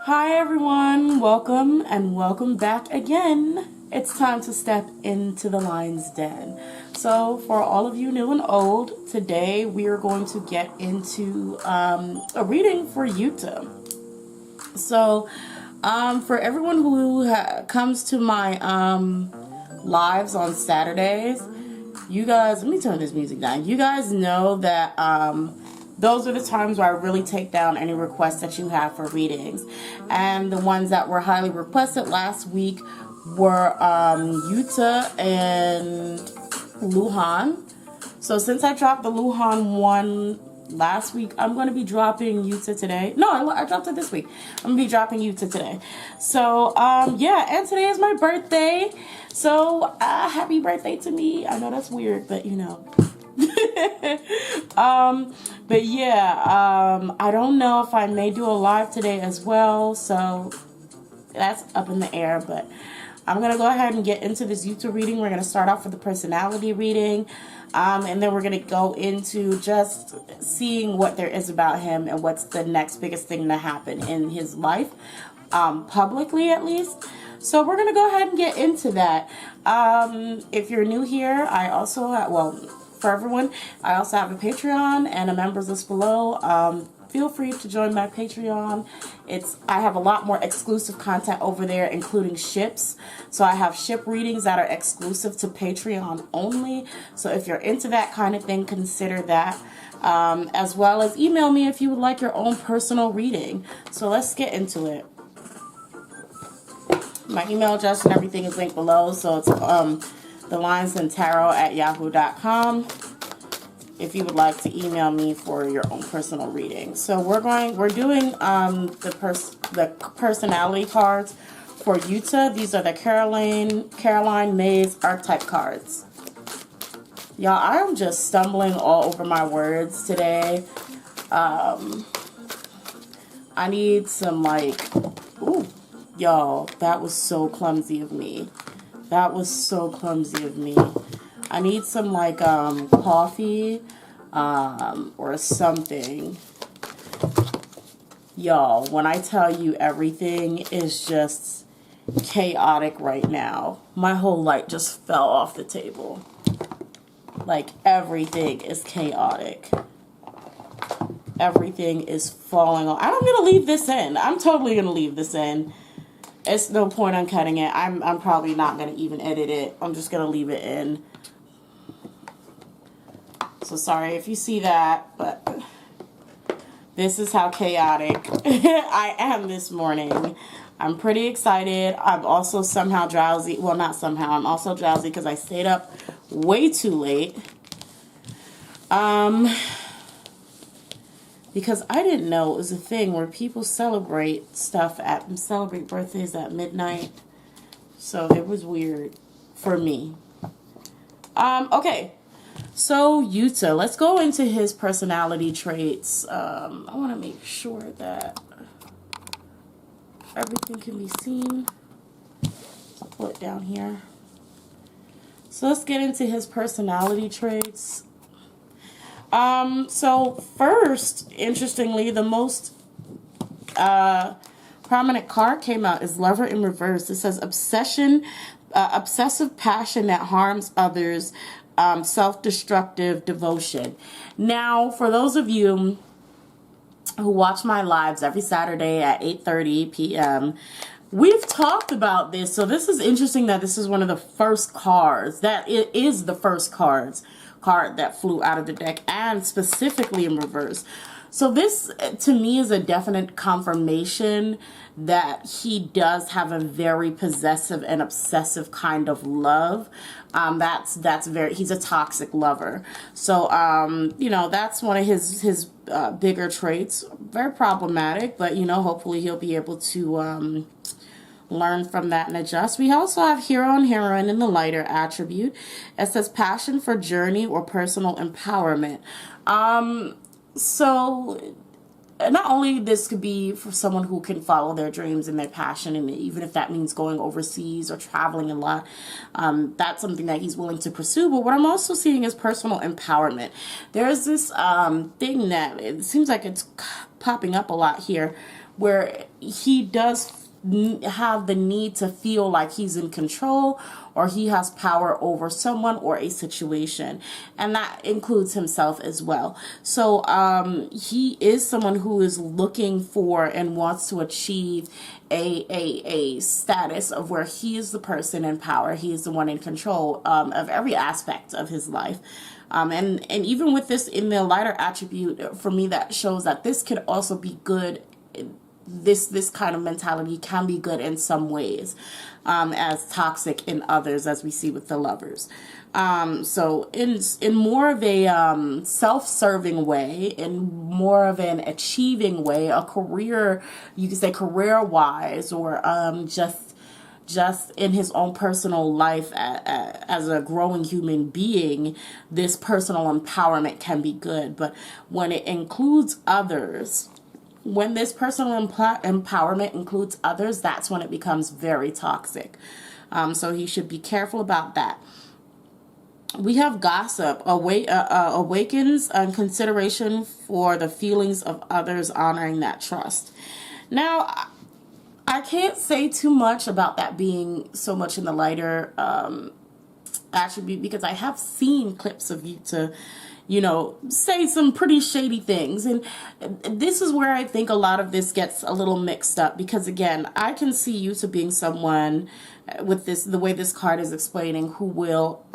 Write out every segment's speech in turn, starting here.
Hi everyone, welcome and welcome back again. It's time to step into the lion's den. So for all of you new and old, today we are going to get into a reading for Yuta. So for everyone who comes to my lives on Saturdays, you guys, let me turn this music down. You guys know that those are the times where I really take down any requests that you have for readings. And the ones that were highly requested last week were Yuta and Luhan. So since I dropped the Luhan one last week, I'm going to be dropping Yuta today. No, I dropped it this week. I'm going to be dropping Yuta today. So, yeah, and today is my birthday. So, happy birthday to me. I know that's weird, but you know. But yeah, I don't know if I may do a live today as well, so that's up in the air, but I'm going to go ahead and get into this Yuta reading. We're going to start off with the personality reading, and then we're going to go into just seeing what there is about him and what's the next biggest thing to happen in his life, publicly at least. So we're going to go ahead and get into that. If you're new here, I also have, well, for everyone, I also have a Patreon and a members list below. Feel free to join my Patreon. I have a lot more exclusive content over there, including ships. So I have ship readings that are exclusive to Patreon only. So if you're into that kind of thing, consider that. As well as email me if you would like your own personal reading. So let's get into it. My email address and everything is linked below. So it's thelionsandtarot@yahoo.com if you would like to email me for your own personal reading. So we're doing the personality cards for Yuta. These are the Caroline Mays archetype cards. Y'all, I'm just stumbling all over my words today. I need some ooh, y'all, that was so clumsy of me. That was so clumsy of me. I need some coffee or something. Y'all, when I tell you everything is just chaotic right now. My whole light just fell off the table. Like, everything is chaotic. Everything is falling off. I'm going to leave this in. I'm totally going to leave this in. It's no point on cutting it. I'm probably not going to even edit it. I'm just going to leave it in. So sorry if you see that, but this is how chaotic I am this morning. I'm pretty excited. I'm also somehow drowsy. Well, not somehow. I'm also drowsy because I stayed up way too late. Because I didn't know it was a thing where people celebrate birthdays at midnight. So it was weird for me. Okay. So Yuta, let's go into his personality traits. I want to make sure that everything can be seen. I'll pull it down here. So let's get into his personality traits. So first, interestingly, the most prominent card came out is Lover in Reverse. It says obsessive passion that harms others, self-destructive devotion. Now, for those of you who watch my lives every Saturday at 8:30 p.m., we've talked about this. So this is interesting that this is one of the first cards. That it is the first card that flew out of the deck, and specifically in reverse. So this, to me, is a definite confirmation that he does have a very possessive and obsessive kind of love. He's a toxic lover. So, you know, that's one of his bigger traits. Very problematic, but, you know, hopefully he'll be able to learn from that and adjust. We also have hero and heroine in the lighter attribute. It says passion for journey or personal empowerment. So not only this could be for someone who can follow their dreams and their passion, and even if that means going overseas or traveling a lot, that's something that he's willing to pursue. But what I'm also seeing is personal empowerment. There's this thing that it seems like it's popping up a lot here, where he does have the need to feel like he's in control or he has power over someone or a situation, and that includes himself as well. So he is someone who is looking for and wants to achieve a status of where he is the person in power, he is the one in control of every aspect of his life. And even with this in the lighter attribute, for me, that shows that this could also be good. This kind of mentality can be good in some ways, as toxic in others, as we see with the Lovers. So in more of a self-serving way, in more of an achieving way, a career, you could say career-wise, or just in his own personal life as a growing human being, this personal empowerment can be good. But when it includes others, when this personal empowerment includes others, that's when it becomes very toxic. So he should be careful about that. We have gossip, awakens consideration for the feelings of others, honoring that trust. Now, I can't say too much about that being so much in the lighter attribute, because I have seen clips of Yuta, say some pretty shady things. And this is where I think a lot of this gets a little mixed up, because again, I can see Yuta being someone with the way this card is explaining, who will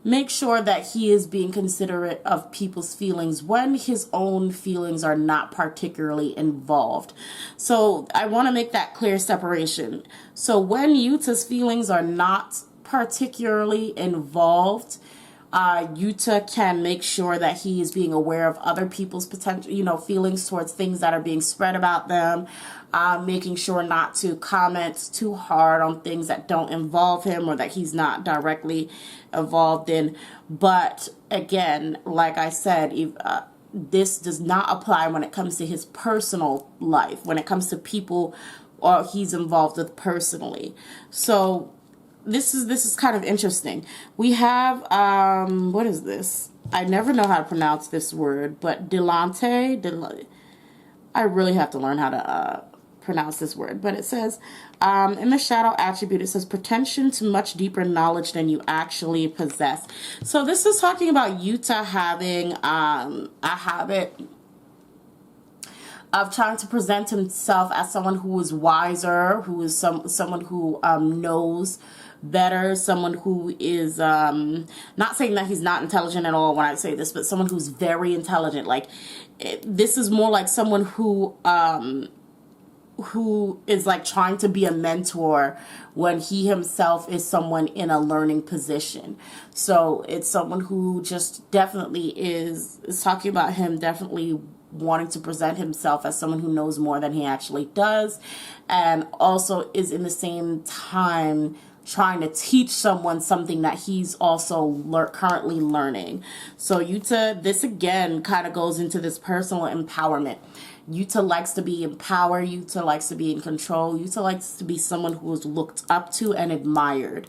make sure that he is being considerate of people's feelings when his own feelings are not particularly involved. So I want to make that clear separation. So when Yuta's feelings are not particularly involved, Yuta can make sure that he is being aware of other people's potential, feelings towards things that are being spread about them, making sure not to comment too hard on things that don't involve him or that he's not directly involved in. But again, like I said, this does not apply when it comes to his personal life, when it comes to people or he's involved with personally. So this is kind of interesting. We have, what is this? I never know how to pronounce this word, but Delante. I really have to learn how to pronounce this word. But it says, in the shadow attribute, it says pretension to much deeper knowledge than you actually possess. So this is talking about Yuta having a habit of trying to present himself as someone who is wiser, who is someone who knows better, someone who is not saying that he's not intelligent at all when I say this, but someone who's very intelligent. Like, this is more like someone who is like trying to be a mentor when he himself is someone in a learning position. So it's someone who just definitely is talking about him definitely wanting to present himself as someone who knows more than he actually does, and also is in the same time trying to teach someone something that he's also currently learning. So Yuta, this again kind of goes into this personal empowerment. Yuta likes to be in power. Yuta likes to be in control. Yuta likes to be someone who is looked up to and admired.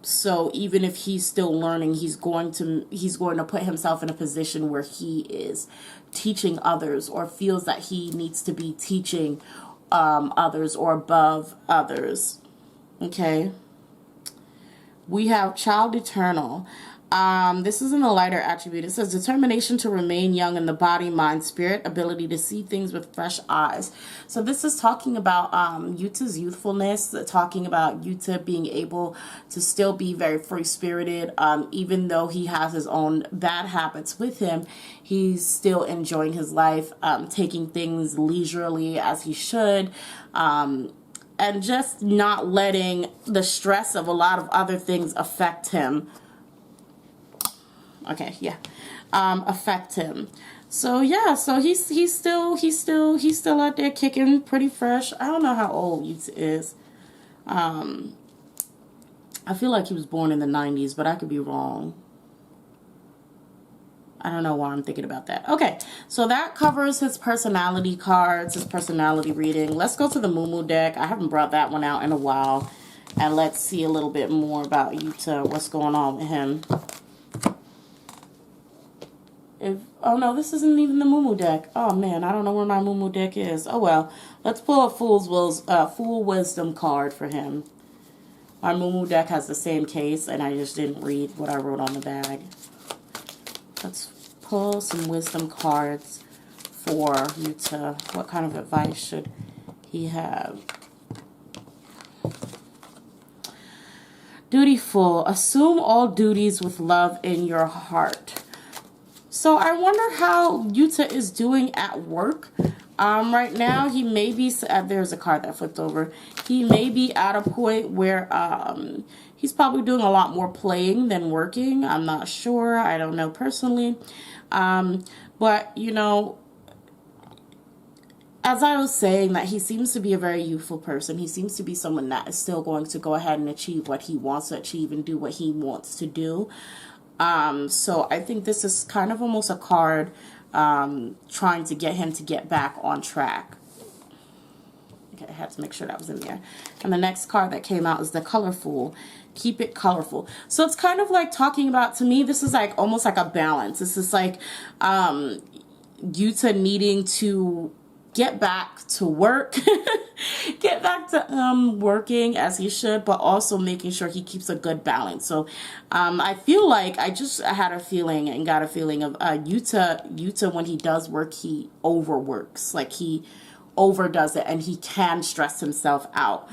So even if he's still learning, he's going to put himself in a position where he is teaching others, or feels that he needs to be teaching others or above others. Okay. We have child eternal. This is in the lighter attribute. It says determination to remain young in the body, mind, spirit, ability to see things with fresh eyes. So this is talking about Yuta's youthfulness, talking about Yuta being able to still be very free-spirited. Even though he has his own bad habits with him, he's still enjoying his life, taking things leisurely as he should, and just not letting the stress of a lot of other things affect him. Okay, yeah, affect him. So yeah, so he's still out there kicking pretty fresh. I don't know how old Yuta is. I feel like he was born in the 90s, but I could be wrong. I don't know why I'm thinking about that. Okay, so that covers his personality cards, his personality reading. Let's go to the Moo deck. I haven't brought that one out in a while, and let's see a little bit more about Yuta, what's going on with him. Oh no, this isn't even the Moo deck. Oh man, I don't know where my Moo deck is. Oh well, let's pull a Fool Wisdom card for him. My Moo deck has the same case, and I just didn't read what I wrote on the bag. Let's pull some wisdom cards for Yuta. What kind of advice should he have? Dutiful. Assume all duties with love in your heart. So I wonder how Yuta is doing at work. Right now, he may be, there's a card that flipped over. He may be at a point where he's probably doing a lot more playing than working. I'm not sure. I don't know personally. But, you know, as I was saying, that he seems to be a very youthful person. He seems to be someone that is still going to go ahead and achieve what he wants to achieve and do what he wants to do. So I think this is kind of almost a card trying to get him to get back on track. Okay, I had to make sure that was in there. And the next card that came out is the Colorful. Keep it colorful. So it's kind of like talking about, to me, this is like almost like a balance. This is like Yuta needing to get back to work, get back to working as he should, but also making sure he keeps a good balance. So I feel like I had a feeling and got a feeling of Yuta when he does work, he overworks, like he overdoes it, and he can stress himself out.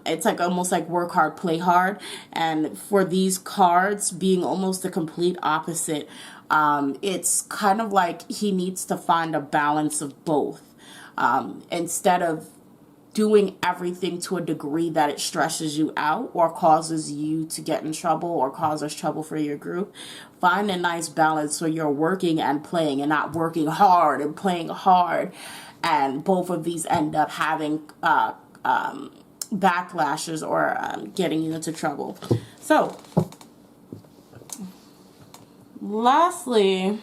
It's like almost like work hard, play hard. And for these cards being almost the complete opposite, it's kind of like he needs to find a balance of both. Instead of doing everything to a degree that it stresses you out or causes you to get in trouble or causes trouble for your group, find a nice balance so you're working and playing and not working hard and playing hard. And both of these end up having backlashes or getting you into trouble. So, lastly,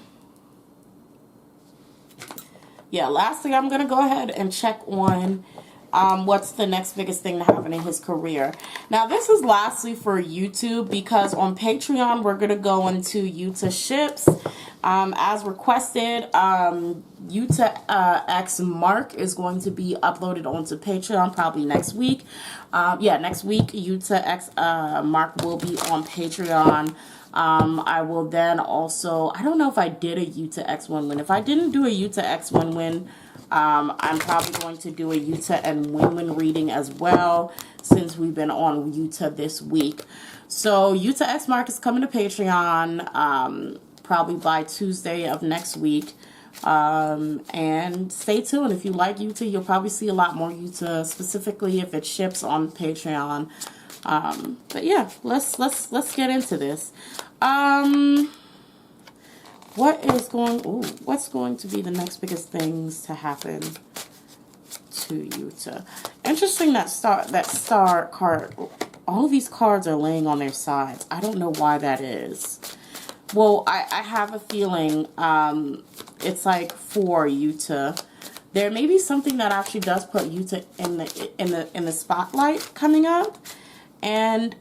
I'm going to go ahead and check on what's the next biggest thing to happen in his career. Now, this is lastly for YouTube, because on Patreon, we're going to go into Yuta ships. As requested, Yuta X Mark is going to be uploaded onto Patreon probably next week. Next week, Yuta X Mark will be on Patreon. I will then also, I don't know if I did a Yuta X win-win. If I didn't do a Yuta X win-win, I'm probably going to do a Yuta and win-win reading as well, since we've been on Yuta this week. So Yuta X Mark is coming to Patreon probably by Tuesday of next week. And stay tuned. If you like Yuta, you'll probably see a lot more Yuta, specifically if it ships on Patreon. But yeah, let's get into this. What's going to be the next biggest things to happen to Yuta? Interesting that star card. All of these cards are laying on their sides. I don't know why that is. Well, I have a feeling it's like for Yuta, there may be something that actually does put Yuta in the spotlight coming up, and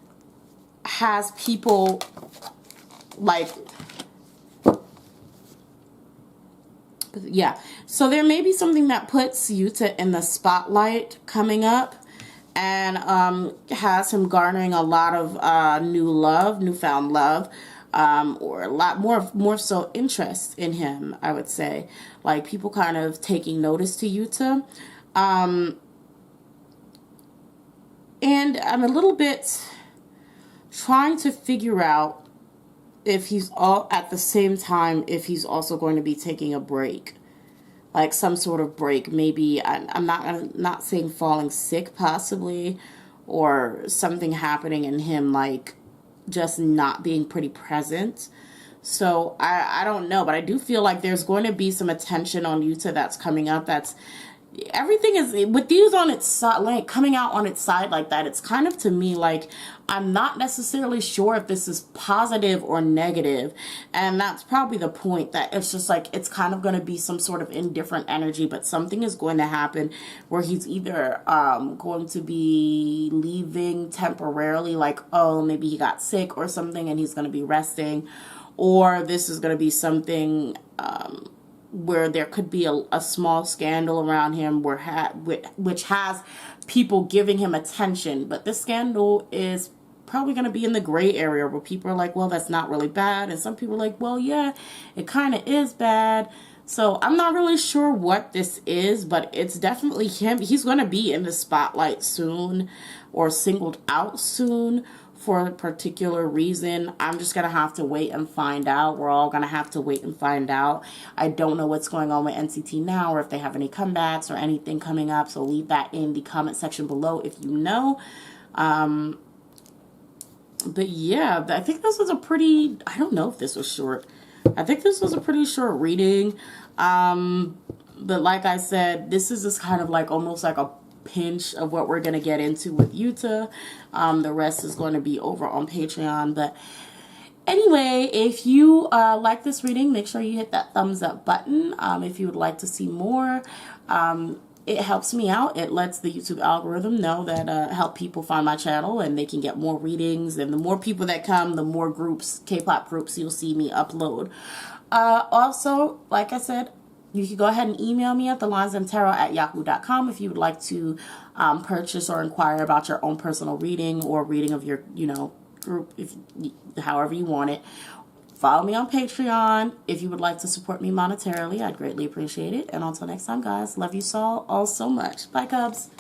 has people like, yeah. So there may be something that puts Yuta in the spotlight coming up, and has him garnering a lot of newfound love. Or a lot more so interest in him, I would say. Like, people kind of taking notice to Yuta. And I'm a little bit trying to figure out if he's at the same time, if he's also going to be taking a break. Like some sort of break. Maybe, I'm not saying falling sick possibly, or something happening in him, like just not being pretty present. So I don't know, but I do feel like there's going to be some attention on Yuta that's coming up. That's everything is with these on its side, like coming out on its side like that. It's kind of, to me, like I'm not necessarily sure if this is positive or negative, and that's probably the point. That it's just like it's kind of going to be some sort of indifferent energy, but something is going to happen where he's either going to be leaving temporarily, like, oh, maybe he got sick or something and he's going to be resting, or this is going to be something where there could be a small scandal around him which has people giving him attention. But this scandal is probably going to be in the gray area where people are like, well, that's not really bad. And some people are like, well, yeah, it kind of is bad. So I'm not really sure what this is, but it's definitely him. He's going to be in the spotlight soon, or singled out soon for a particular reason. I'm just going to have to wait and find out. We're all going to have to wait and find out. I don't know what's going on with NCT now, or if they have any comebacks or anything coming up. So leave that in the comment section below if you know. But yeah, I think this was a pretty, I don't know if this was short. I think this was a pretty short reading. But like I said, this is just kind of like almost like a pinch of what we're going to get into with Yuta. The rest is going to be over on Patreon. But anyway, if you like this reading, make sure you hit that thumbs up button. If you would like to see more, it helps me out. It lets the YouTube algorithm know that help people find my channel, and they can get more readings. And the more people that come, the more groups, K-pop groups, you'll see me upload. Also, like I said, you can go ahead and email me at thelinesandtarot@yahoo.com if you would like to purchase or inquire about your own personal reading, or reading of your, group, if however you want it. Follow me on Patreon. If you would like to support me monetarily, I'd greatly appreciate it. And until next time, guys, love you all so much. Bye, Cubs.